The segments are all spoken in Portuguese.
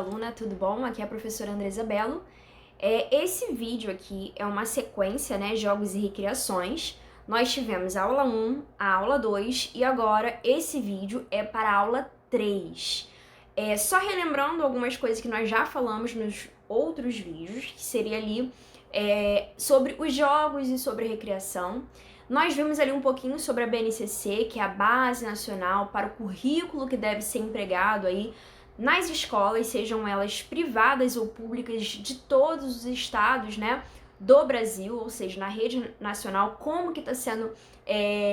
aluna, tudo bom? Aqui é a professora Andresa Bello. Esse vídeo aqui é uma sequência, né, jogos e recriações. Nós tivemos a aula 1, a aula 2 e agora esse vídeo é para a aula 3. Só relembrando algumas coisas que nós já falamos nos outros vídeos, que seria ali sobre os jogos e sobre a recriação. Nós vimos ali um pouquinho sobre a BNCC, que é a Base Nacional para o Currículo que deve ser empregado aí nas escolas, sejam elas privadas ou públicas de todos os estados, né, do Brasil, ou seja, na rede nacional, como que está sendo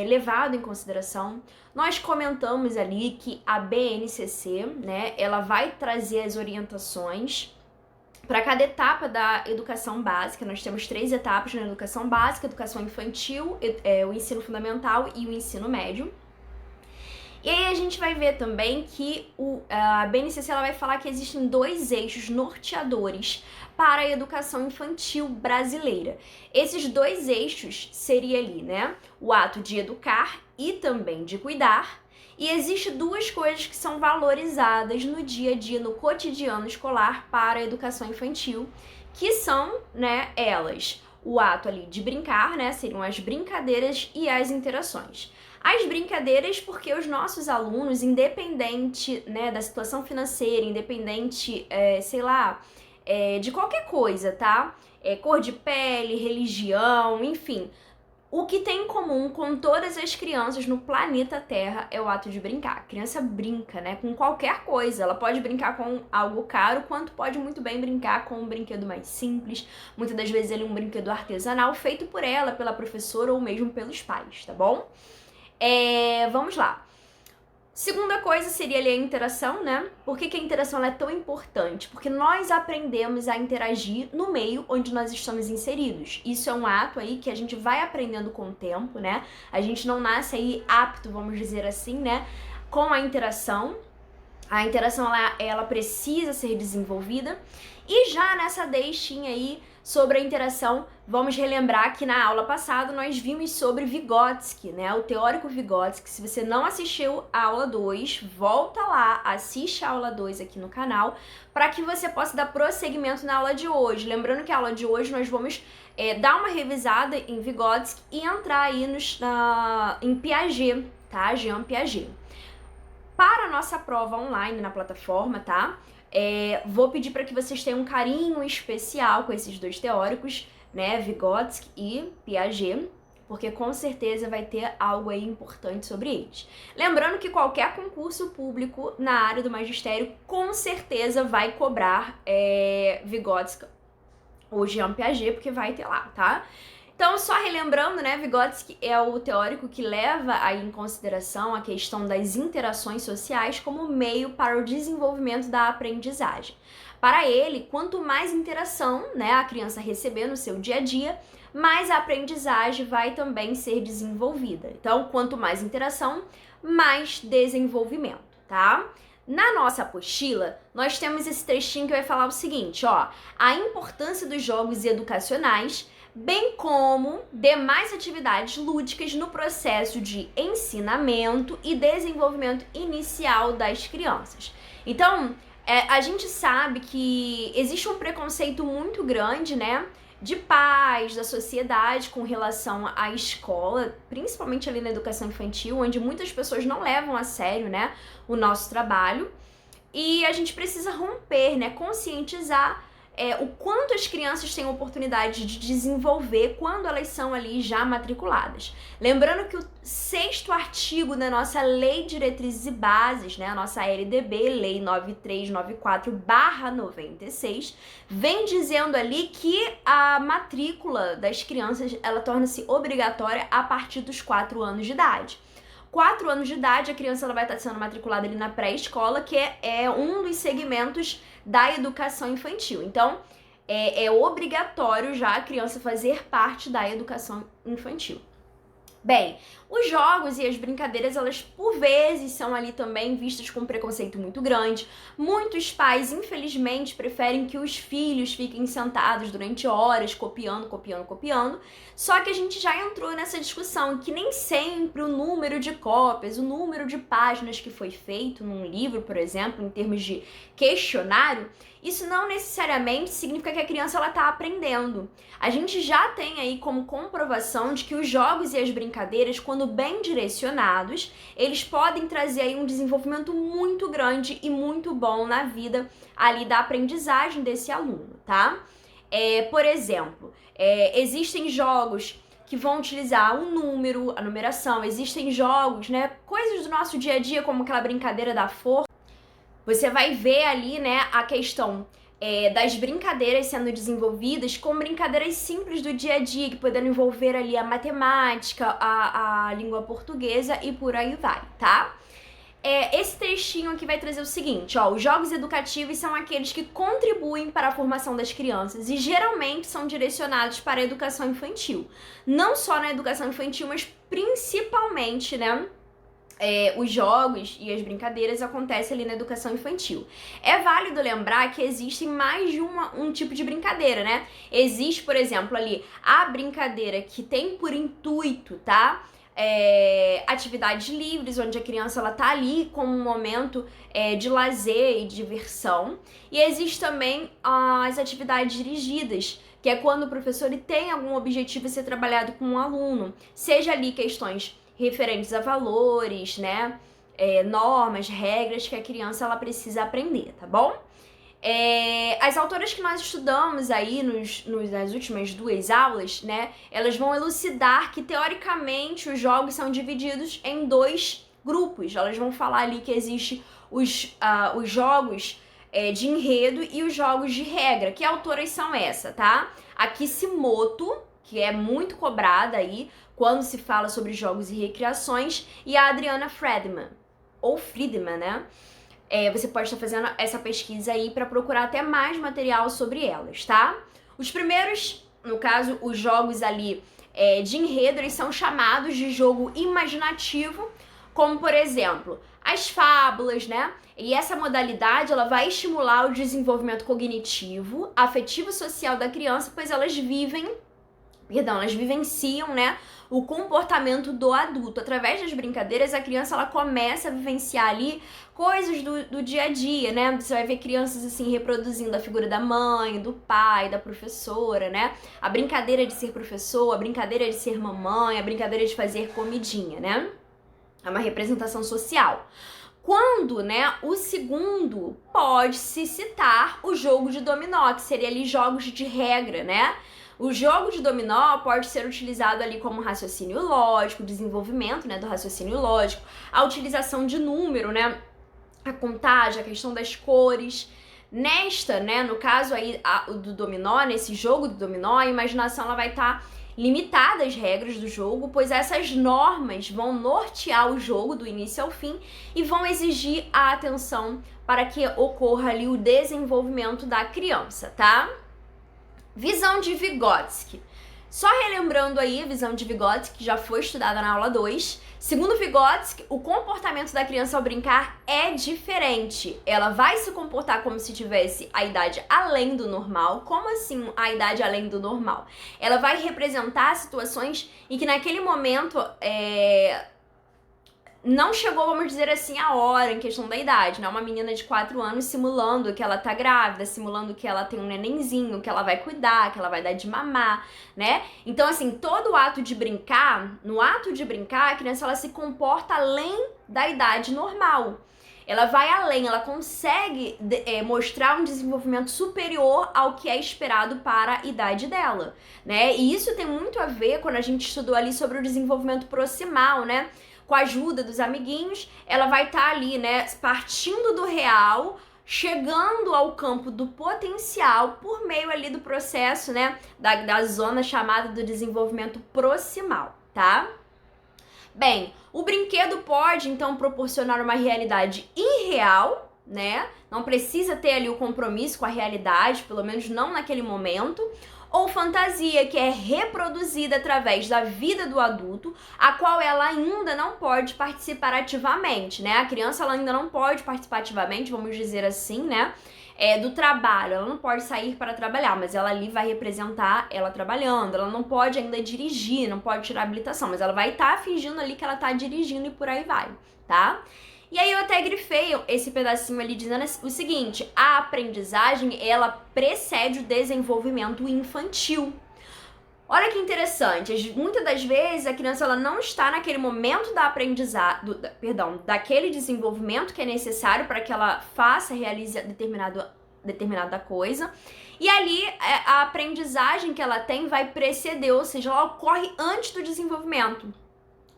levado em consideração. Nós comentamos ali que a BNCC, né, ela vai trazer as orientações para cada etapa da educação básica. Nós temos 3 etapas na educação básica: educação infantil, o ensino fundamental e o ensino médio. E aí a gente vai ver também que a BNCC ela vai falar que existem 2 eixos norteadores para a educação infantil brasileira. Esses 2 eixos seria ali, né, o ato de educar e também de cuidar. E existem 2 coisas que são valorizadas no dia a dia, no cotidiano escolar para a educação infantil, que são, né, elas, o ato ali de brincar, né, seriam as brincadeiras e as interações. As brincadeiras, porque os nossos alunos, independente, né, da situação financeira, independente, de qualquer coisa, tá? Cor de pele, religião, enfim. O que tem em comum com todas as crianças no planeta Terra é o ato de brincar. A criança brinca, né, com qualquer coisa. Ela pode brincar com algo caro, quanto pode muito bem brincar com um brinquedo mais simples. Muitas das vezes ele é um brinquedo artesanal feito por ela, pela professora ou mesmo pelos pais, tá bom? Vamos lá. Segunda coisa seria ali a interação, né? Por que a interação ela é tão importante? Porque nós aprendemos a interagir no meio onde nós estamos inseridos. Isso é um ato aí que a gente vai aprendendo com o tempo, né? A gente não nasce aí apto, vamos dizer assim, né, com a interação. A interação ela precisa ser desenvolvida. E já nessa deixinha aí sobre a interação, vamos relembrar que na aula passada nós vimos sobre Vygotsky, né? O teórico Vygotsky. Se você não assistiu a aula 2, volta lá, assiste a aula 2 aqui no canal, para que você possa dar prosseguimento na aula de hoje. Lembrando que a aula de hoje nós vamos dar uma revisada em Vygotsky e entrar aí em Piaget, tá? Jean Piaget. Para a nossa prova online na plataforma, tá? Vou pedir para que vocês tenham um carinho especial com esses 2 teóricos, né, Vygotsky e Piaget, porque com certeza vai ter algo aí importante sobre eles. Lembrando que qualquer concurso público na área do magistério com certeza vai cobrar Vygotsky ou Jean Piaget, porque vai ter lá, tá? Então, só relembrando, né, Vygotsky é o teórico que leva aí em consideração a questão das interações sociais como meio para o desenvolvimento da aprendizagem. Para ele, quanto mais interação, né, a criança receber no seu dia a dia, mais a aprendizagem vai também ser desenvolvida. Então, quanto mais interação, mais desenvolvimento, tá? Na nossa apostila, nós temos esse trechinho que vai falar o seguinte, ó: a importância dos jogos educacionais, bem como demais atividades lúdicas no processo de ensinamento e desenvolvimento inicial das crianças. Então, a gente sabe que existe um preconceito muito grande, né, de pais, da sociedade com relação à escola, principalmente ali na educação infantil, onde muitas pessoas não levam a sério, né, o nosso trabalho. E a gente precisa romper, né, conscientizar o quanto as crianças têm oportunidade de desenvolver quando elas são ali já matriculadas. Lembrando que o 6º artigo da nossa Lei de Diretrizes e Bases, né, a nossa LDB, Lei 9394/96, vem dizendo ali que a matrícula das crianças, ela torna-se obrigatória a partir dos 4 anos de idade. 4 anos de idade, a criança ela vai estar sendo matriculada ali na pré-escola, que é um dos segmentos da educação infantil. Então, é obrigatório já a criança fazer parte da educação infantil. Bem, os jogos e as brincadeiras, elas por vezes são ali também vistas com um preconceito muito grande. Muitos pais, infelizmente, preferem que os filhos fiquem sentados durante horas, copiando. Só que a gente já entrou nessa discussão que nem sempre o número de cópias, o número de páginas que foi feito num livro, por exemplo, em termos de questionário, isso não necessariamente significa que a criança ela tá aprendendo. A gente já tem aí como comprovação de que os jogos e as brincadeiras, quando bem direcionados, eles podem trazer aí um desenvolvimento muito grande e muito bom na vida ali da aprendizagem desse aluno, tá? Por exemplo, existem jogos que vão utilizar um número, a numeração, existem jogos, né, coisas do nosso dia a dia, como aquela brincadeira da força. Você vai ver ali, né, a questão das brincadeiras sendo desenvolvidas com brincadeiras simples do dia a dia, que podendo envolver ali a matemática, a língua portuguesa e por aí vai, tá? Esse trechinho aqui vai trazer o seguinte, ó, os jogos educativos são aqueles que contribuem para a formação das crianças e geralmente são direcionados para a educação infantil. Não só na educação infantil, mas principalmente, né, os jogos e as brincadeiras acontecem ali na educação infantil. É válido lembrar que existem mais de um tipo de brincadeira, né? Existe, por exemplo, ali a brincadeira que tem por intuito, tá? Atividades livres, onde a criança ela tá ali como um momento de lazer e diversão. E existe também as atividades dirigidas, que é quando o professor ele tem algum objetivo a ser trabalhado com um aluno, seja ali questões referentes a valores, né, normas, regras que a criança ela precisa aprender, tá bom? As autoras que nós estudamos aí nas últimas 2 aulas, né, elas vão elucidar que teoricamente os jogos são divididos em 2 grupos. Elas vão falar ali que existe os jogos de enredo e os jogos de regra. Que autoras são essa, tá? A Kishimoto, que é muito cobrada aí quando se fala sobre jogos e recreações, e a Adriana Friedman, ou Friedman, né? Você pode estar fazendo essa pesquisa aí para procurar até mais material sobre elas, tá? Os primeiros, no caso, os jogos ali de enredo, eles são chamados de jogo imaginativo, como, por exemplo, as fábulas, né? E essa modalidade, ela vai estimular o desenvolvimento cognitivo, afetivo e social da criança, pois elas vivenciam, né, o comportamento do adulto. Através das brincadeiras, a criança ela começa a vivenciar ali coisas do dia a dia, né? Você vai ver crianças assim reproduzindo a figura da mãe, do pai, da professora, né? A brincadeira de ser professor, a brincadeira de ser mamãe, a brincadeira de fazer comidinha, né? É uma representação social. Quando, né, o segundo pode-se citar o jogo de dominó, que seria ali jogos de regra, né? O jogo de dominó pode ser utilizado ali como raciocínio lógico, desenvolvimento, né, do raciocínio lógico, a utilização de número, né, a contagem, a questão das cores. Nesta, né, no caso aí do dominó, nesse jogo do dominó, a imaginação ela vai estar limitada às regras do jogo, pois essas normas vão nortear o jogo do início ao fim e vão exigir a atenção para que ocorra ali o desenvolvimento da criança, tá? Visão de Vygotsky. Só relembrando aí a visão de Vygotsky, que já foi estudada na aula 2. Segundo Vygotsky, o comportamento da criança ao brincar é diferente. Ela vai se comportar como se tivesse a idade além do normal. Como assim a idade além do normal? Ela vai representar situações em que naquele momento não chegou, vamos dizer assim, a hora em questão da idade, né? Uma menina de 4 anos simulando que ela tá grávida, simulando que ela tem um nenenzinho, que ela vai cuidar, que ela vai dar de mamar, né? Então, assim, todo o ato de brincar, no ato de brincar, a criança ela se comporta além da idade normal. Ela vai além, ela consegue mostrar um desenvolvimento superior ao que é esperado para a idade dela, né? E isso tem muito a ver quando a gente estudou ali sobre o desenvolvimento proximal, né? Com a ajuda dos amiguinhos, ela vai estar ali, né, partindo do real, chegando ao campo do potencial por meio ali do processo, né, da zona chamada do desenvolvimento proximal, tá? Bem, o brinquedo pode, então, proporcionar uma realidade irreal, né? Não precisa ter ali o compromisso com a realidade, pelo menos não naquele momento. ou fantasia, que é reproduzida através da vida do adulto, a qual ela ainda não pode participar ativamente, né? A criança ela ainda não pode participar ativamente, vamos dizer assim, né? Do trabalho, ela não pode sair para trabalhar, mas ela ali vai representar ela trabalhando, ela não pode ainda dirigir, não pode tirar habilitação, mas ela vai estar fingindo ali que ela tá dirigindo e por aí vai, tá? E aí eu até grifei esse pedacinho ali dizendo o seguinte: a aprendizagem, ela precede o desenvolvimento infantil. Olha que interessante, muitas das vezes a criança ela não está naquele momento da aprendizagem, daquele desenvolvimento que é necessário para que ela faça, realize determinada coisa. E ali a aprendizagem que ela tem vai preceder, ou seja, ela ocorre antes do desenvolvimento.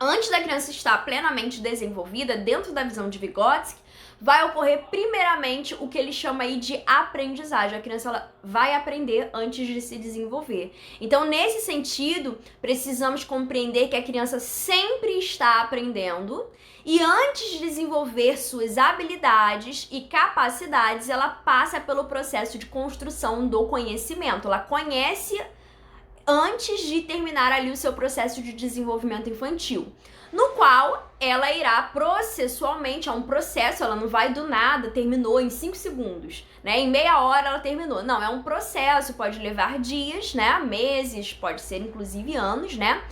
Antes da criança estar plenamente desenvolvida, dentro da visão de Vygotsky, vai ocorrer primeiramente o que ele chama aí de aprendizagem. A criança ela vai aprender antes de se desenvolver. Então, nesse sentido, precisamos compreender que a criança sempre está aprendendo e antes de desenvolver suas habilidades e capacidades, ela passa pelo processo de construção do conhecimento. Ela conhece antes de terminar ali o seu processo de desenvolvimento infantil, no qual ela irá processualmente, é um processo, ela não vai do nada, terminou em 5 segundos, né? Em meia hora ela terminou. Não, é um processo, pode levar dias, né? Meses, pode ser inclusive anos, né?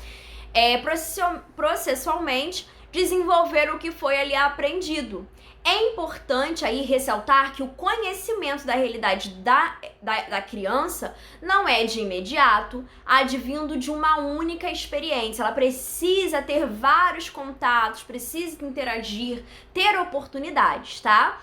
Processualmente desenvolver o que foi ali aprendido. É importante aí ressaltar que o conhecimento da realidade da criança não é de imediato, advindo de uma única experiência. Ela precisa ter vários contatos, precisa interagir, ter oportunidades, tá?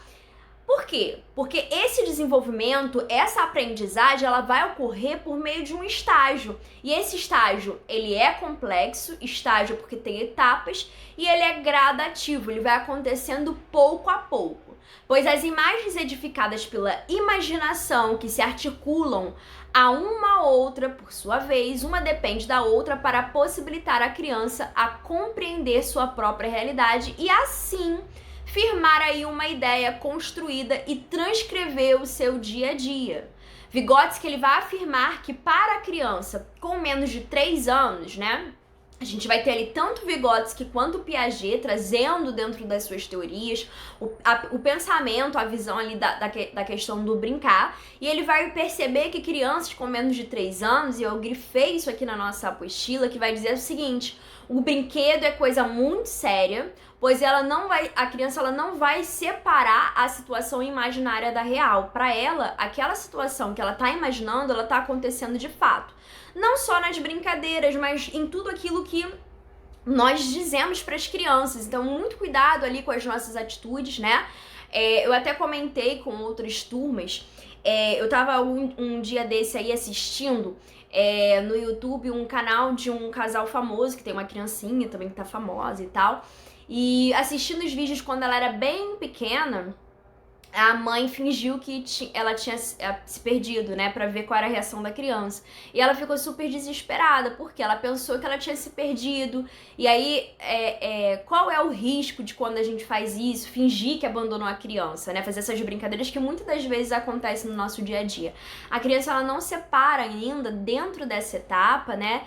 Por quê? Porque esse desenvolvimento, essa aprendizagem, ela vai ocorrer por meio de um estágio. E esse estágio, ele é complexo, estágio porque tem etapas, e ele é gradativo, ele vai acontecendo pouco a pouco. Pois as imagens edificadas pela imaginação, que se articulam a uma outra, por sua vez, uma depende da outra para possibilitar a criança a compreender sua própria realidade e assim firmar aí uma ideia construída e transcrever o seu dia a dia. Vygotsky ele vai afirmar que para a criança com menos de 3 anos, né, a gente vai ter ali tanto Vygotsky quanto Piaget trazendo dentro das suas teorias o pensamento, a visão ali da questão do brincar, e ele vai perceber que crianças com menos de 3 anos, e eu grifei isso aqui na nossa apostila, que vai dizer o seguinte: o brinquedo é coisa muito séria, pois a criança ela não vai separar a situação imaginária da real. Para ela, aquela situação que ela está imaginando, ela está acontecendo de fato. Não só nas brincadeiras, mas em tudo aquilo que nós dizemos para as crianças. Então, muito cuidado ali com as nossas atitudes, né? Eu até comentei com outras turmas, eu tava um dia desse aí assistindo no YouTube um canal de um casal famoso, que tem uma criancinha também que tá famosa e tal, e assistindo os vídeos quando ela era bem pequena, a mãe fingiu que ela tinha se perdido, né, pra ver qual era a reação da criança. E ela ficou super desesperada, porque ela pensou que ela tinha se perdido. E aí, qual é o risco de quando a gente faz isso, fingir que abandonou a criança, né, fazer essas brincadeiras que muitas das vezes acontecem no nosso dia a dia. A criança, ela não separa ainda, dentro dessa etapa, né,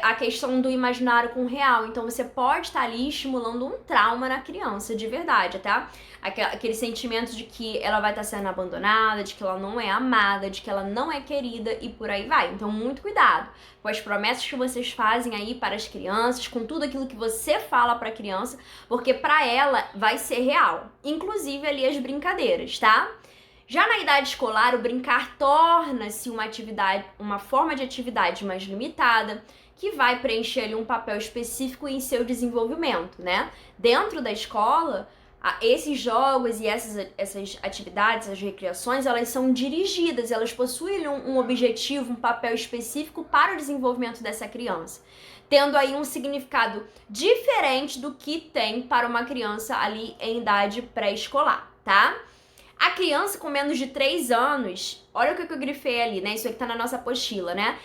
a questão do imaginário com o real. Então você pode estar ali estimulando um trauma na criança, de verdade, tá? Aquele sentimento de que ela vai estar sendo abandonada, de que ela não é amada, de que ela não é querida e por aí vai. Então muito cuidado com as promessas que vocês fazem aí para as crianças, com tudo aquilo que você fala para a criança, porque para ela vai ser real. Inclusive ali as brincadeiras, tá? Já na idade escolar, o brincar torna-se uma forma de atividade mais limitada, que vai preencher ali um papel específico em seu desenvolvimento, né? Dentro da escola, esses jogos e essas atividades, as recreações, elas são dirigidas, elas possuem um objetivo, um papel específico para o desenvolvimento dessa criança, tendo aí um significado diferente do que tem para uma criança ali em idade pré-escolar, tá? A criança com menos de 3 anos, olha o que eu grifei ali, né? Isso aqui tá na nossa apostila, né?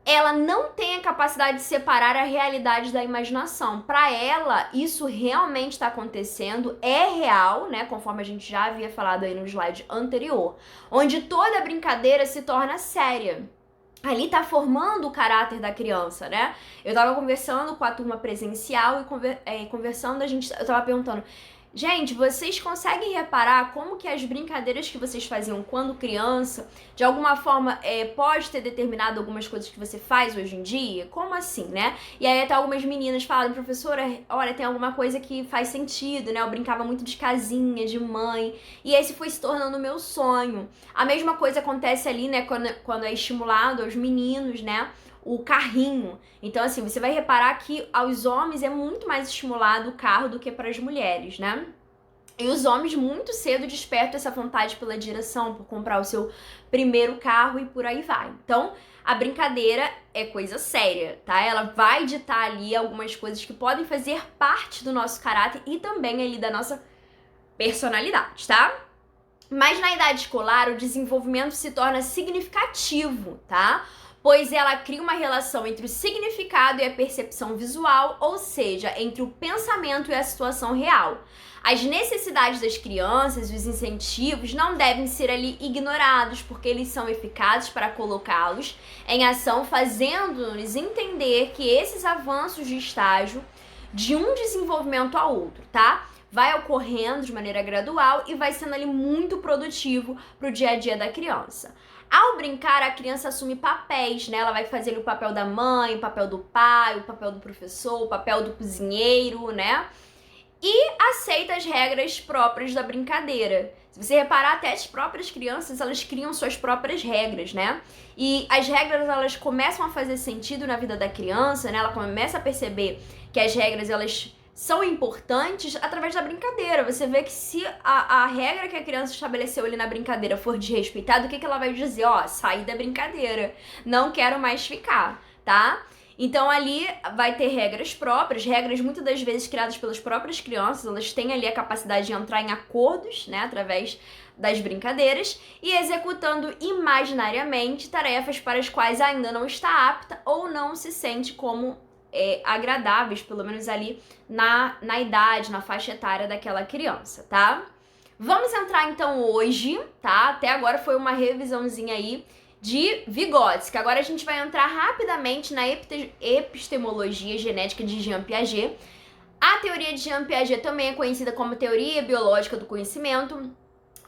Ela não tem a capacidade de separar a realidade da imaginação. Para ela, isso realmente está acontecendo, é real, né? Conforme a gente já havia falado aí no slide anterior, onde toda brincadeira se torna séria. ali tá formando o caráter da criança, né? Eu tava conversando com a turma presencial e conversando, eu tava perguntando, gente, vocês conseguem reparar como que as brincadeiras que vocês faziam quando criança, de alguma forma, pode ter determinado algumas coisas que você faz hoje em dia? Como assim, né? E aí até algumas meninas falaram, professora, olha, tem alguma coisa que faz sentido, né? Eu brincava muito de casinha, de mãe, e esse foi se tornando o meu sonho. A mesma coisa acontece ali, né, quando é estimulado aos meninos, né? O carrinho. Então, assim, você vai reparar que aos homens é muito mais estimulado o carro do que para as mulheres, né? E os homens muito cedo despertam essa vontade pela direção, por comprar o seu primeiro carro e por aí vai. Então, a brincadeira é coisa séria, tá? Ela vai ditar ali algumas coisas que podem fazer parte do nosso caráter e também ali da nossa personalidade, tá? Mas na idade escolar, o desenvolvimento se torna significativo, tá? Pois ela cria uma relação entre o significado e a percepção visual, ou seja, entre o pensamento e a situação real. As necessidades das crianças e os incentivos não devem ser ali ignorados, porque eles são eficazes para colocá-los em ação, fazendo-nos entender que esses avanços de estágio de um desenvolvimento a outro, tá? Vai ocorrendo de maneira gradual e vai sendo ali muito produtivo para o dia a dia da criança. Ao brincar, a criança assume papéis, né? Ela vai fazer ali o papel da mãe, o papel do pai, o papel do professor, o papel do cozinheiro, né? E aceita as regras próprias da brincadeira. Se você reparar, até as próprias crianças, elas criam suas próprias regras, né? E as regras, elas começam a fazer sentido na vida da criança, né? Ela começa a perceber que as regras, elas são importantes através da brincadeira. Você vê que se a regra que a criança estabeleceu ali na brincadeira for desrespeitada, o que ela vai dizer? Ó, saí da brincadeira, não quero mais ficar, tá? Então ali vai ter regras próprias, regras muitas das vezes criadas pelas próprias crianças, elas têm ali a capacidade de entrar em acordos, né, através das brincadeiras e executando imaginariamente tarefas para as quais ainda não está apta ou não se sente como agradáveis, pelo menos ali na idade, na faixa etária daquela criança, tá? Vamos entrar então hoje, tá? Até agora foi uma revisãozinha aí de Vygotsky. Agora a gente vai entrar rapidamente na epistemologia genética de Jean Piaget. A teoria de Jean Piaget também é conhecida como teoria biológica do conhecimento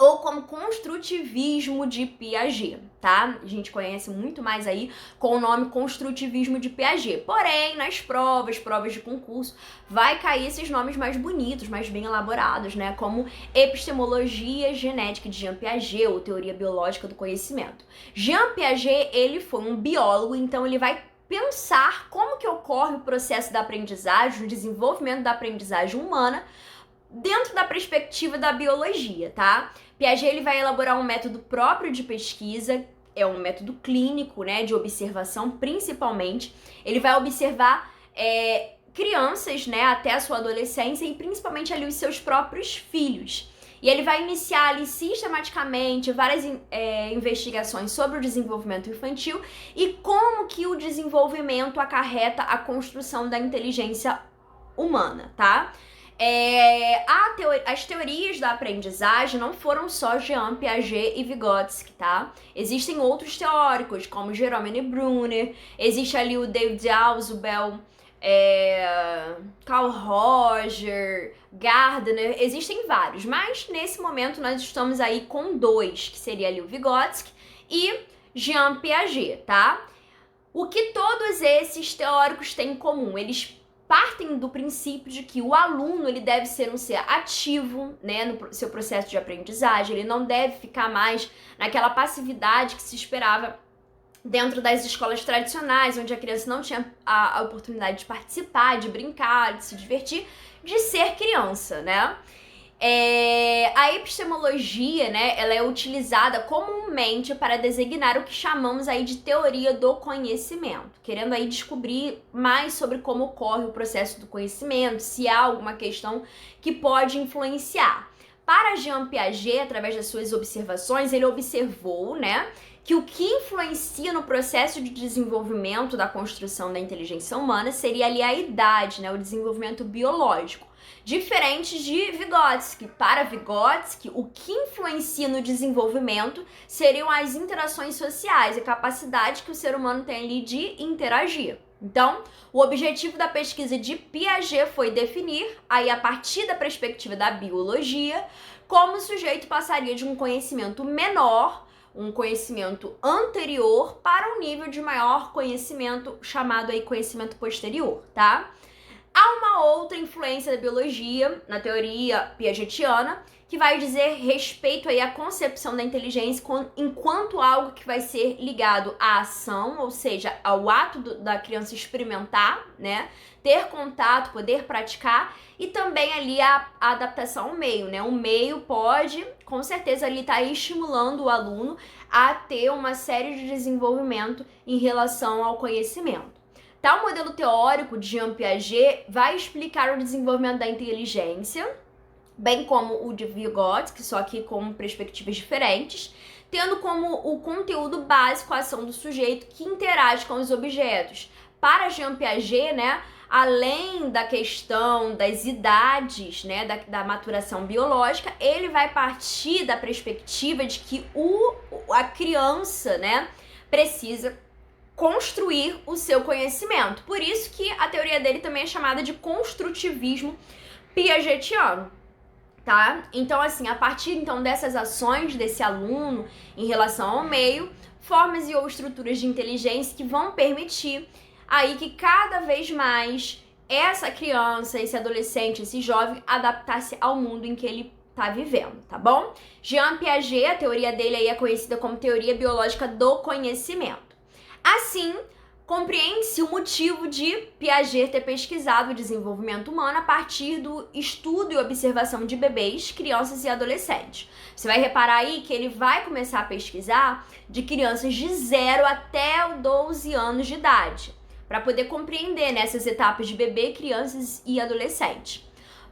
ou como construtivismo de Piaget, tá? A gente conhece muito mais aí com o nome construtivismo de Piaget. Porém, nas provas de concurso, vai cair esses nomes mais bonitos, mais bem elaborados, né? Como epistemologia genética de Jean Piaget ou teoria biológica do conhecimento. Jean Piaget, ele foi um biólogo, então ele vai pensar como que ocorre o processo da aprendizagem, o desenvolvimento da aprendizagem humana, dentro da perspectiva da biologia, tá? Piaget, ele vai elaborar um método próprio de pesquisa, é um método clínico, né, de observação principalmente. Ele vai observar crianças, né, até a sua adolescência e principalmente ali os seus próprios filhos. E ele vai iniciar ali sistematicamente várias investigações sobre o desenvolvimento infantil e como que o desenvolvimento acarreta a construção da inteligência humana, tá? As teorias da aprendizagem não foram só Jean Piaget e Vygotsky, tá? Existem outros teóricos, como Jerome Brunner, existe ali o David Ausubel, Carl Roger, Gardner, existem vários, mas nesse momento nós estamos aí com dois, que seria ali o Vygotsky e Jean Piaget, tá? O que todos esses teóricos têm em comum? Eles partem do princípio de que o aluno ele deve ser um ser ativo, né, no seu processo de aprendizagem, ele não deve ficar mais naquela passividade que se esperava dentro das escolas tradicionais, onde a criança não tinha a oportunidade de participar, de brincar, de se divertir, de ser criança, né? A epistemologia, né, ela é utilizada comumente para designar o que chamamos aí de teoria do conhecimento, querendo aí descobrir mais sobre como ocorre o processo do conhecimento, se há alguma questão que pode influenciar. Para Jean Piaget, através das suas observações, ele observou, né, que o que influencia no processo de desenvolvimento da construção da inteligência humana seria ali a idade, né, o desenvolvimento biológico. Diferente de Vygotsky. Para Vygotsky, o que influencia no desenvolvimento seriam as interações sociais, a capacidade que o ser humano tem ali de interagir. Então, o objetivo da pesquisa de Piaget foi definir, aí a partir da perspectiva da biologia, como o sujeito passaria de um conhecimento menor, um conhecimento anterior, para um nível de maior conhecimento, chamado aí conhecimento posterior, tá? Há uma outra influência da biologia, na teoria piagetiana, que vai dizer respeito aí à concepção da inteligência enquanto algo que vai ser ligado à ação, ou seja, ao ato da criança experimentar, né? Ter contato, poder praticar, e também ali a adaptação ao meio, né? O meio pode, com certeza, ali estar estimulando o aluno a ter uma série de desenvolvimento em relação ao conhecimento. Tal modelo teórico de Jean Piaget vai explicar o desenvolvimento da inteligência, bem como o de Vygotsky, só que com perspectivas diferentes, tendo como o conteúdo básico a ação do sujeito que interage com os objetos. Para Jean Piaget, né, além da questão das idades, né, da maturação biológica, ele vai partir da perspectiva de que a criança, né, precisa construir o seu conhecimento. Por isso que a teoria dele também é chamada de construtivismo piagetiano, tá? Então, assim, a partir então dessas ações desse aluno em relação ao meio, formas ou estruturas de inteligência que vão permitir aí que cada vez mais essa criança, esse adolescente, esse jovem adaptar-se ao mundo em que ele tá vivendo, tá bom? Jean Piaget, a teoria dele aí é conhecida como teoria biológica do conhecimento. Assim, compreende-se o motivo de Piaget ter pesquisado o desenvolvimento humano a partir do estudo e observação de bebês, crianças e adolescentes. Você vai reparar aí que ele vai começar a pesquisar de crianças de 0 até 12 anos de idade, para poder compreender nessas etapas de bebê, crianças e adolescentes.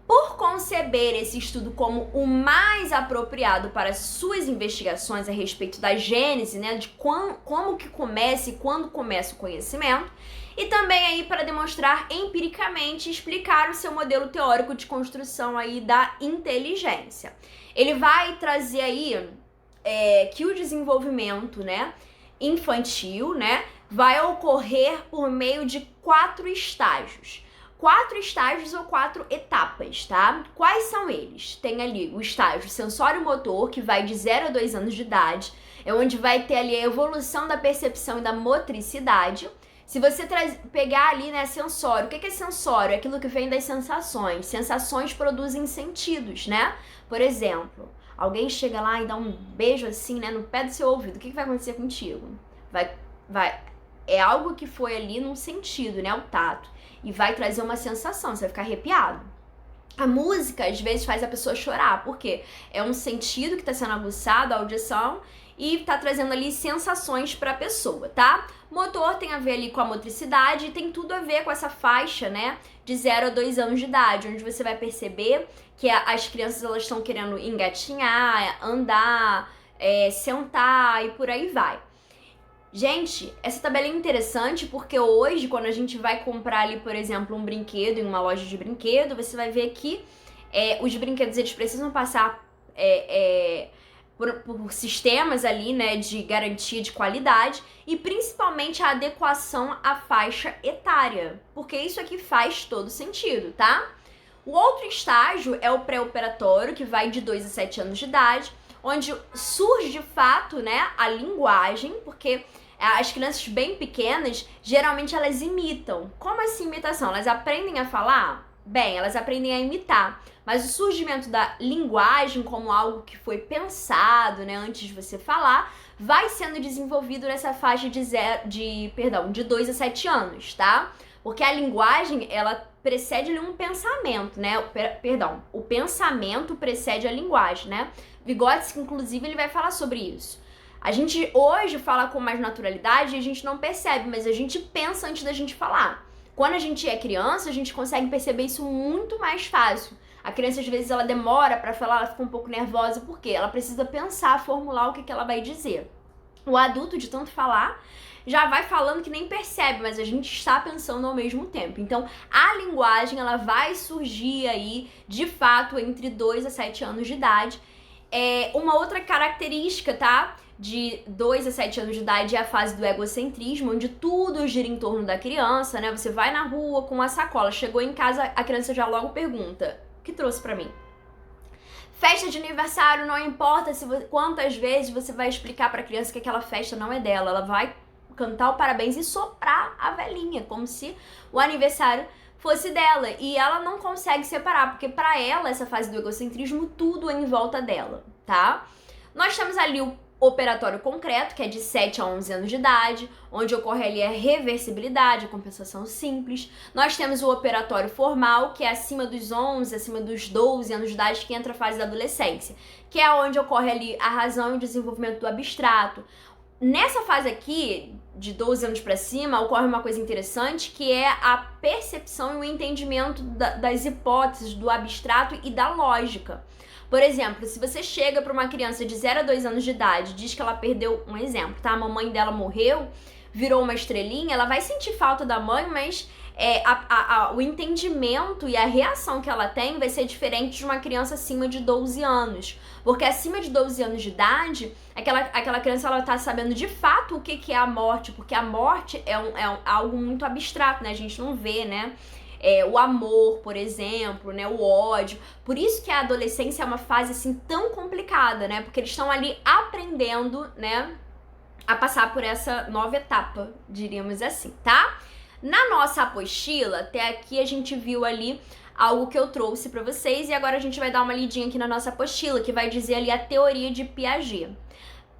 Por conceber esse estudo como o mais apropriado para suas investigações a respeito da gênese, né, de como que começa e quando começa o conhecimento, e também aí para demonstrar empiricamente, explicar o seu modelo teórico de construção aí da inteligência. Ele vai trazer aí que o desenvolvimento, né, infantil, né, vai ocorrer por meio de 4 estágios. 4 estágios ou 4 etapas, tá? Quais são eles? Tem ali o estágio sensório-motor, que vai de 0 a 2 anos de idade, é onde vai ter ali a evolução da percepção e da motricidade. Se você pegar ali, né, sensório, o que é sensório? É aquilo que vem das sensações. Sensações produzem sentidos, né? Por exemplo, alguém chega lá e dá um beijo assim, né, no pé do seu ouvido. O que vai acontecer contigo? É algo que foi ali num sentido, né, o tato. E vai trazer uma sensação, você vai ficar arrepiado. A música, às vezes, faz a pessoa chorar, porque é um sentido que está sendo aguçado, a audição, e tá trazendo ali sensações para a pessoa, tá? Motor tem a ver ali com a motricidade e tem tudo a ver com essa faixa, né, de 0 a 2 anos de idade, onde você vai perceber que as crianças elas estão querendo engatinhar, andar, sentar e por aí vai. Gente, essa tabela é interessante porque hoje, quando a gente vai comprar ali, por exemplo, um brinquedo em uma loja de brinquedo, você vai ver que os brinquedos eles precisam passar por sistemas ali, né, de garantia de qualidade e principalmente a adequação à faixa etária, porque isso aqui faz todo sentido, tá? O outro estágio é o pré-operatório, que vai de 2 a 7 anos de idade, onde surge de fato, né, a linguagem, porque as crianças bem pequenas, geralmente elas imitam. Como assim imitação? Elas aprendem a falar? Bem, elas aprendem a imitar. Mas o surgimento da linguagem como algo que foi pensado, né, antes de você falar, vai sendo desenvolvido nessa faixa de 2 a 7 anos, tá? Porque a linguagem, ela precede um pensamento, né? O pensamento precede a linguagem, né? Vygotsky, inclusive, ele vai falar sobre isso. A gente hoje fala com mais naturalidade e a gente não percebe, mas a gente pensa antes da gente falar. Quando a gente é criança, a gente consegue perceber isso muito mais fácil. A criança, às vezes, ela demora para falar, ela fica um pouco nervosa, porque ela precisa pensar, formular o que ela vai dizer. O adulto, de tanto falar, já vai falando que nem percebe, mas a gente está pensando ao mesmo tempo. Então, a linguagem, ela vai surgir aí, de fato, entre 2 a 7 anos de idade. Uma outra característica, tá? De 2 a 7 anos de idade é a fase do egocentrismo, onde tudo gira em torno da criança, né? Você vai na rua com uma sacola, chegou em casa, a criança já logo pergunta: o que trouxe pra mim? Festa de aniversário, não importa quantas vezes você vai explicar pra criança que aquela festa não é dela, ela vai cantar o parabéns e soprar a velhinha, como se o aniversário fosse dela. E ela não consegue separar, porque pra ela, essa fase do egocentrismo, tudo é em volta dela, tá? Nós temos ali o operatório concreto, que é de 7 a 11 anos de idade, onde ocorre ali a reversibilidade, a compensação simples. Nós temos o operatório formal, que é acima dos 11, acima dos 12 anos de idade, que entra a fase da adolescência, que é onde ocorre ali a razão e o desenvolvimento do abstrato. Nessa fase aqui, de 12 anos para cima, ocorre uma coisa interessante, que é a percepção e o entendimento das hipóteses, do abstrato e da lógica. Por exemplo, se você chega para uma criança de 0 a 2 anos de idade, diz que ela perdeu, um exemplo, tá? A mamãe dela morreu, virou uma estrelinha, ela vai sentir falta da mãe, mas o entendimento e a reação que ela tem vai ser diferente de uma criança acima de 12 anos. Porque acima de 12 anos de idade, aquela criança, ela tá sabendo de fato o que é a morte, porque a morte é algo muito abstrato, né? A gente não vê, né? O amor, por exemplo, né? O ódio. Por isso que a adolescência é uma fase, assim, tão complicada, né? Porque eles estão ali aprendendo, né? A passar por essa nova etapa, diríamos assim, tá? Na nossa apostila, até aqui a gente viu ali algo que eu trouxe pra vocês e agora a gente vai dar uma lidinha aqui na nossa apostila, que vai dizer ali a teoria de Piaget.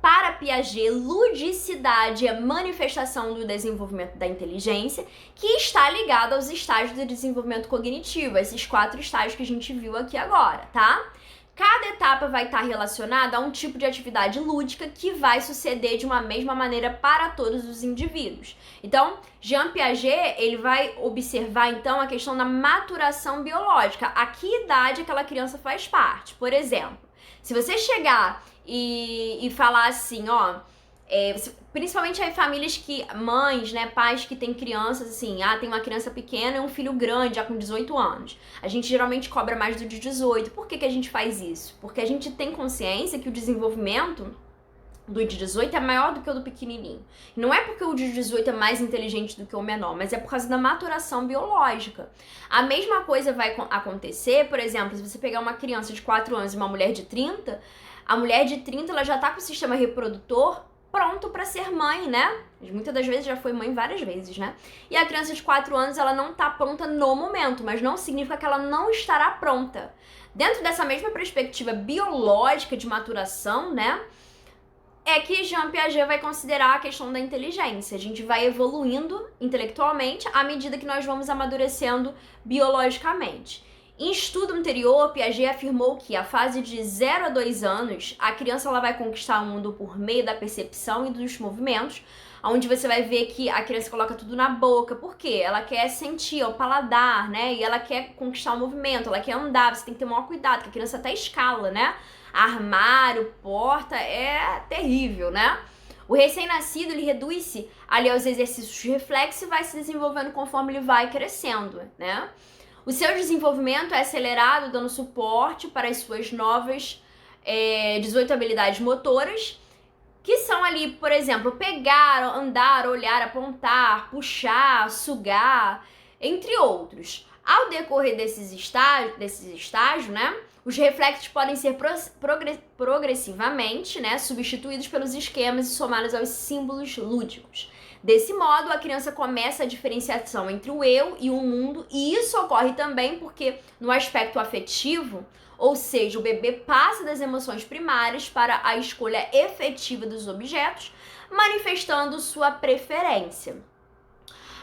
Para Piaget, ludicidade é manifestação do desenvolvimento da inteligência, que está ligada aos estágios do desenvolvimento cognitivo, esses 4 estágios que a gente viu aqui agora, tá? Cada etapa vai estar relacionada a um tipo de atividade lúdica que vai suceder de uma mesma maneira para todos os indivíduos. Então, Jean Piaget, ele vai observar, então, a questão da maturação biológica. A que idade aquela criança faz parte? Por exemplo, se você chegar e falar assim, ó... principalmente aí famílias mães, né, pais que têm crianças assim, tem uma criança pequena e um filho grande, já com 18 anos. A gente geralmente cobra mais do de 18. Por que a gente faz isso? Porque a gente tem consciência que o desenvolvimento do de 18 é maior do que o do pequenininho. Não é porque o de 18 é mais inteligente do que o menor, mas é por causa da maturação biológica. A mesma coisa vai acontecer, por exemplo, se você pegar uma criança de 4 anos e uma mulher de 30, a mulher de 30 ela já tá com o sistema reprodutor pronto para ser mãe, né? Muitas das vezes já foi mãe várias vezes, né? E a criança de 4 anos, ela não tá pronta no momento, mas não significa que ela não estará pronta. Dentro dessa mesma perspectiva biológica de maturação, né? É que Jean Piaget vai considerar a questão da inteligência. A gente vai evoluindo intelectualmente à medida que nós vamos amadurecendo biologicamente. Em estudo anterior, Piaget afirmou que a fase de 0 a 2 anos, a criança ela vai conquistar o mundo por meio da percepção e dos movimentos, onde você vai ver que a criança coloca tudo na boca. Por quê? Ela quer sentir o paladar, né? E ela quer conquistar o movimento, ela quer andar. Você tem que ter o maior cuidado, porque a criança até escala, né? Armário, porta, é terrível, né? O recém-nascido, ele reduz-se ali aos exercícios de reflexo e vai se desenvolvendo conforme ele vai crescendo, né? O seu desenvolvimento é acelerado dando suporte para as suas novas 18 habilidades motoras, que são ali, por exemplo, pegar, andar, olhar, apontar, puxar, sugar, entre outros. Ao decorrer desses estágios, né, os reflexos podem ser progressivamente, né, substituídos pelos esquemas e somados aos símbolos lúdicos. Desse modo, a criança começa a diferenciação entre o eu e o mundo, e isso ocorre também porque no aspecto afetivo, ou seja, o bebê passa das emoções primárias para a escolha efetiva dos objetos, manifestando sua preferência.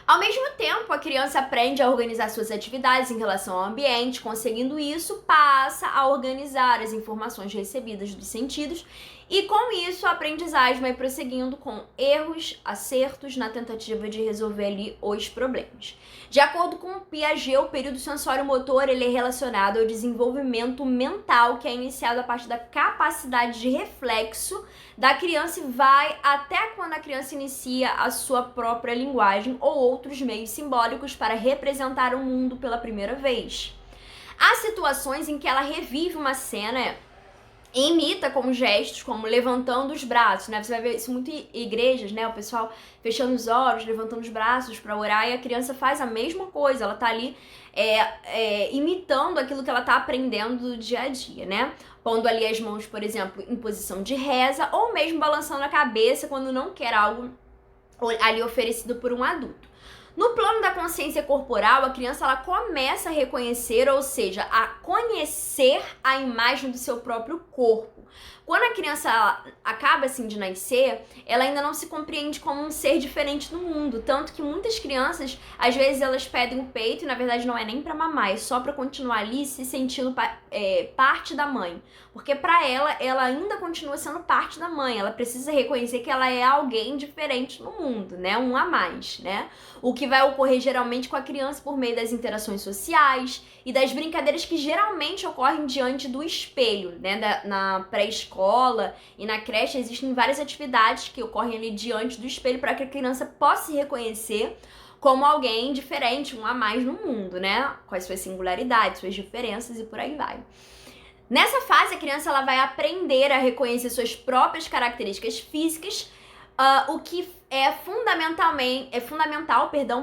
Ao mesmo tempo, a criança aprende a organizar suas atividades em relação ao ambiente, conseguindo isso, passa a organizar as informações recebidas dos sentidos E com isso, a aprendizagem vai prosseguindo com erros, acertos na tentativa de resolver ali os problemas. De acordo com Piaget, o período sensório-motor ele é relacionado ao desenvolvimento mental, que é iniciado a partir da capacidade de reflexo da criança e vai até quando a criança inicia a sua própria linguagem ou outros meios simbólicos para representar o mundo pela primeira vez. Há situações em que ela revive uma cena e imita com gestos, como levantando os braços, né? Você vai ver isso muito em igrejas, né? O pessoal fechando os olhos, levantando os braços para orar, e a criança faz a mesma coisa. Ela tá ali imitando aquilo que ela tá aprendendo do dia a dia, né? Pondo ali as mãos, por exemplo, em posição de reza, ou mesmo balançando a cabeça quando não quer algo ali oferecido por um adulto. No plano da consciência corporal, a criança ela começa a reconhecer, ou seja, a conhecer a imagem do seu próprio corpo. Quando a criança acaba assim de nascer, ela ainda não se compreende como um ser diferente no mundo, tanto que muitas crianças, às vezes elas pedem o peito e na verdade não é nem para mamar, é só para continuar ali se sentindo parte da mãe, porque para ela ainda continua sendo parte da mãe, ela precisa reconhecer que ela é alguém diferente no mundo, né, um a mais, né? O que vai ocorrer geralmente com a criança por meio das interações sociais e das brincadeiras que geralmente ocorrem diante do espelho, né? Na pré-escola e na creche existem várias atividades que ocorrem ali diante do espelho para que a criança possa se reconhecer como alguém diferente, um a mais no mundo, né? Com as suas singularidades, suas diferenças e por aí vai. Nessa fase, a criança ela vai aprender a reconhecer suas próprias características físicas, o que é fundamental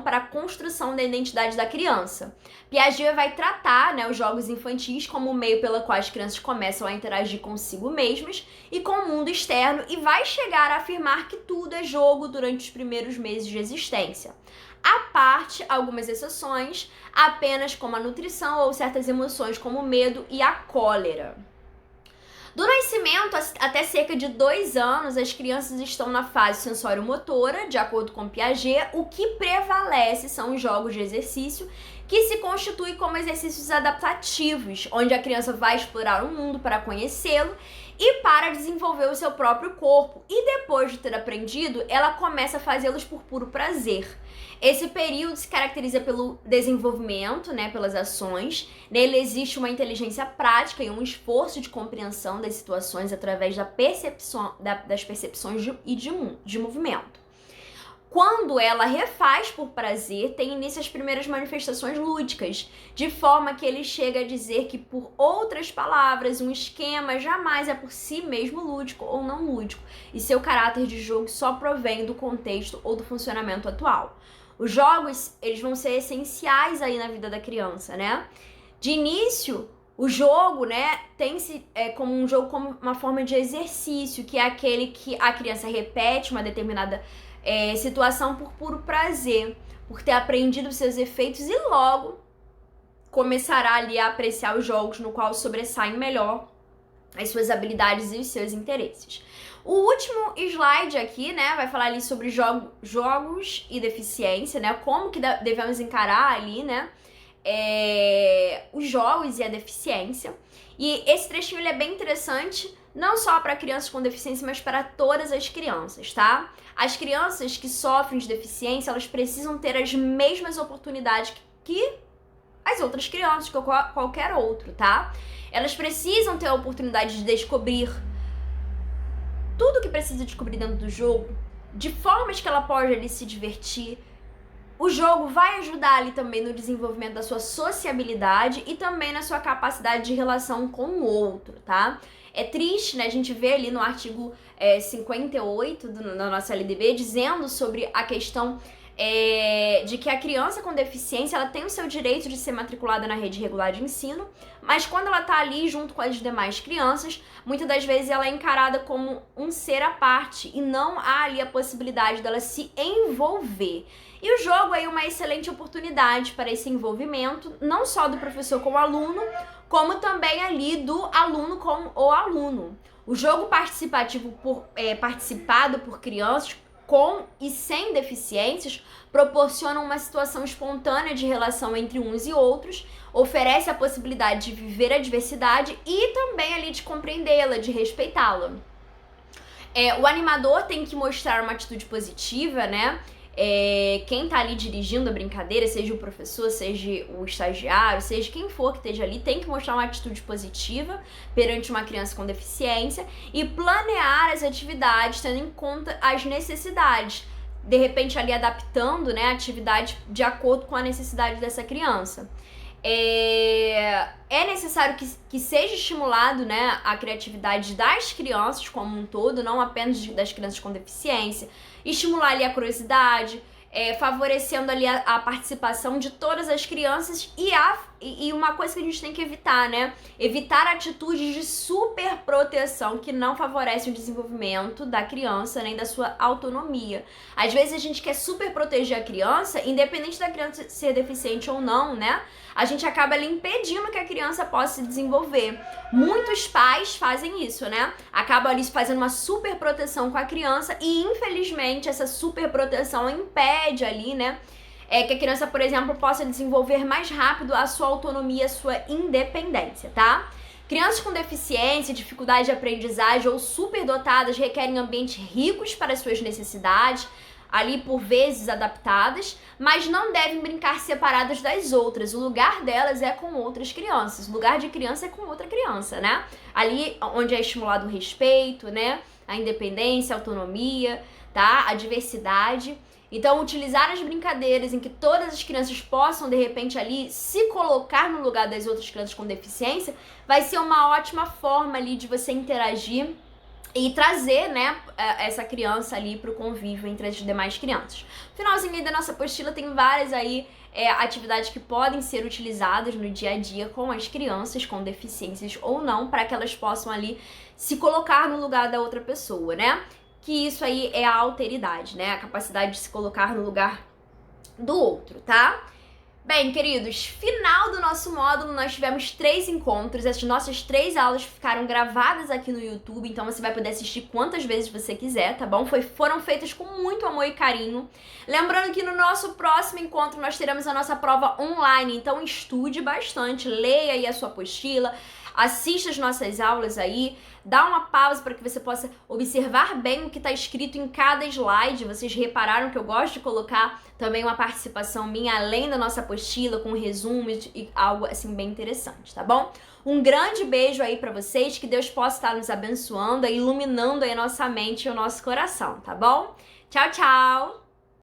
para a construção da identidade da criança. Piaget vai tratar, né, os jogos infantis como o meio pelo qual as crianças começam a interagir consigo mesmas e com o mundo externo e vai chegar a afirmar que tudo é jogo durante os primeiros meses de existência. À parte, algumas exceções, apenas como a nutrição ou certas emoções como o medo e a cólera. Do nascimento até cerca de 2 anos, as crianças estão na fase sensório-motora, de acordo com Piaget. O que prevalece são os jogos de exercício, que se constituem como exercícios adaptativos, onde a criança vai explorar o mundo para conhecê-lo e para desenvolver o seu próprio corpo. E depois de ter aprendido, ela começa a fazê-los por puro prazer. Esse período se caracteriza pelo desenvolvimento, né, pelas ações. Nele existe uma inteligência prática e um esforço de compreensão das situações através das percepções de movimento. Quando ela refaz por prazer, tem início as primeiras manifestações lúdicas, de forma que ele chega a dizer que, por outras palavras, um esquema jamais é por si mesmo lúdico ou não lúdico, e seu caráter de jogo só provém do contexto ou do funcionamento atual. Os jogos, eles vão ser essenciais aí na vida da criança, né? De início, o jogo, né, tem-se como um jogo como uma forma de exercício, que é aquele que a criança repete uma determinada situação por puro prazer, por ter aprendido os seus efeitos e logo começará ali a apreciar os jogos no qual sobressaem melhor as suas habilidades e os seus interesses. O último slide aqui, né, vai falar ali sobre jogos e deficiência, né, como que devemos encarar ali, né, os jogos e a deficiência. E esse trechinho ele é bem interessante, não só para crianças com deficiência, mas para todas as crianças, tá? As crianças que sofrem de deficiência, elas precisam ter as mesmas oportunidades que as outras crianças, que qualquer outro, tá? Elas precisam ter a oportunidade de descobrir tudo que precisa descobrir dentro do jogo, de formas que ela pode ali se divertir. O jogo vai ajudar ali também no desenvolvimento da sua sociabilidade e também na sua capacidade de relação com o outro, tá? É triste, né, a gente vê ali no artigo 58 da nossa LDB dizendo sobre a questão de que a criança com deficiência ela tem o seu direito de ser matriculada na rede regular de ensino, mas quando ela tá ali junto com as demais crianças, muitas das vezes ela é encarada como um ser à parte e não há ali a possibilidade dela se envolver. E o jogo é uma excelente oportunidade para esse envolvimento, não só do professor com o aluno, como também ali do aluno com o aluno. O jogo participativo participado por crianças com e sem deficiências proporciona uma situação espontânea de relação entre uns e outros, oferece a possibilidade de viver a diversidade e também ali de compreendê-la, de respeitá-la. O animador tem que mostrar uma atitude positiva, né? Quem tá ali dirigindo a brincadeira, seja o professor, seja o estagiário, seja quem for que esteja ali, tem que mostrar uma atitude positiva perante uma criança com deficiência e planear as atividades tendo em conta as necessidades. De repente ali adaptando, né, a atividade de acordo com a necessidade dessa criança. É necessário que seja estimulado, né, a criatividade das crianças como um todo, não apenas das crianças com deficiência, estimular ali a curiosidade, favorecendo ali a participação de todas as crianças e uma coisa que a gente tem que evitar, né? Evitar atitudes de superproteção que não favorecem o desenvolvimento da criança nem da sua autonomia. Às vezes a gente quer super proteger a criança, independente da criança ser deficiente ou não, né? A gente acaba ali impedindo que a criança possa se desenvolver. Muitos pais fazem isso, né? Acabam ali fazendo uma super proteção com a criança e, infelizmente, essa super proteção impede ali, né? Que a criança, por exemplo, possa desenvolver mais rápido a sua autonomia, a sua independência, tá? Crianças com deficiência, dificuldade de aprendizagem ou superdotadas requerem ambientes ricos para suas necessidades, ali por vezes adaptadas, mas não devem brincar separadas das outras. O lugar delas é com outras crianças. O lugar de criança é com outra criança, né? Ali onde é estimulado o respeito, né? A independência, a autonomia, tá? A diversidade. Então, utilizar as brincadeiras em que todas as crianças possam, de repente, ali se colocar no lugar das outras crianças com deficiência, vai ser uma ótima forma ali de você interagir e trazer, né, essa criança ali pro convívio entre as demais crianças. No finalzinho aí da nossa apostila tem várias aí atividades que podem ser utilizadas no dia a dia com as crianças com deficiências ou não, para que elas possam ali se colocar no lugar da outra pessoa, né? Que isso aí é a alteridade, né? A capacidade de se colocar no lugar do outro, tá? Bem, queridos, final do nosso módulo, nós tivemos 3 encontros. Essas nossas 3 aulas ficaram gravadas aqui no YouTube, então você vai poder assistir quantas vezes você quiser, tá bom? Foram feitas com muito amor e carinho. Lembrando que no nosso próximo encontro nós teremos a nossa prova online, então estude bastante, leia aí a sua apostila, assista as nossas aulas aí, dá uma pausa para que você possa observar bem o que está escrito em cada slide. Vocês repararam que eu gosto de colocar também uma participação minha além da nossa apostila, com resumos e algo assim bem interessante, tá bom? Um grande beijo aí para vocês, que Deus possa estar nos abençoando e iluminando aí a nossa mente e o nosso coração, tá bom? Tchau, tchau!